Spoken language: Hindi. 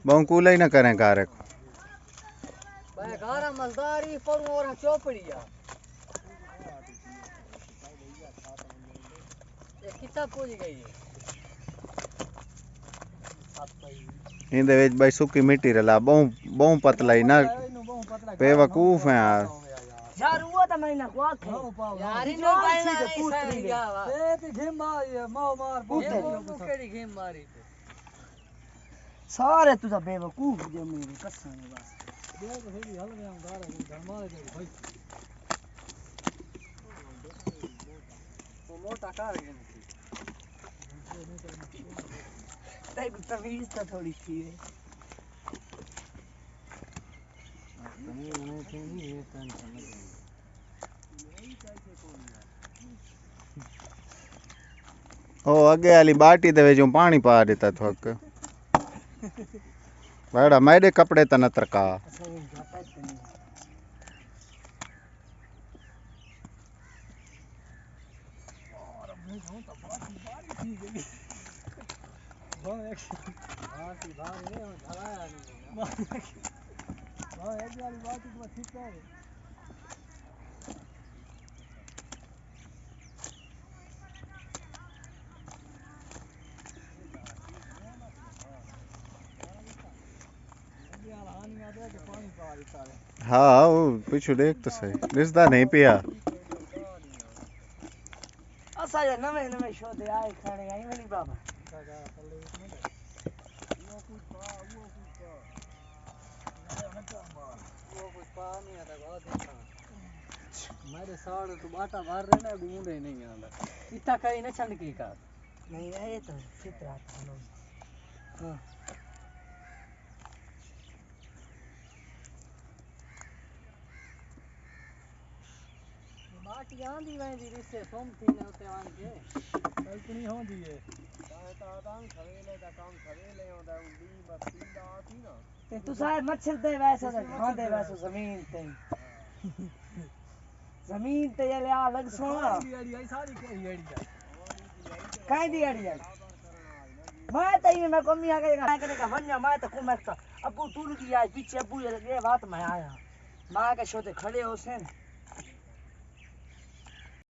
बहु कूल ही ना करें कार भाई गारा मलदारी पर और चौपड़िया ये कितना पूछ गई है इंदे विच भाई सुकी मिट्टी रला बहु बहु पतला ही ना बेवकूफ है यार यार वो तो मैंने को आखे यार इनो बाइना नहीं पुत्री गया वा ए ते गेम मार माओ मार पुत्री केड़ी गेम मारी थे सारे तुझा बेवकूफ जो मेरे कसम है बस देख सही हल में हम गारा घर मार दे भाई वो मोटा कार गया तेरी को तमीज तो थोड़ी सी है ओ अगे वाली बाटी दे जो पानी पा देता थक बड़ा मेरे कपड़े त न तरका हाँ वो पीछू देख तो सही दिसदा नहीं पिया असा ये नवे नवे शो दे आए खाने आई वाली बाबा मेरे साड़ तो बाटा मार रहे ना घूमने नहीं आंदा इतना कहीं न छन की का नहीं ये तो फितरा था हां बाटी आंदी वेंदी रिसे सोम थी ने उते आन के कल्पनी होंदी है तां सवेले दा काम सवेले होंदा उंडी मस्ती दा आती ना ते तू सारे मच्छर दे वैसे तो खांदे वैसे जमीन ते ये ले आ लग सोना दिहाड़ी आई सारी कही दिहाड़ी काई दिहाड़ी है मैं तई में कमी आ गई करे का वन्या मैं तो कुमरता अबू टूर की आज पीछे अबू ये बात में आया मां के छोटे खड़े हो से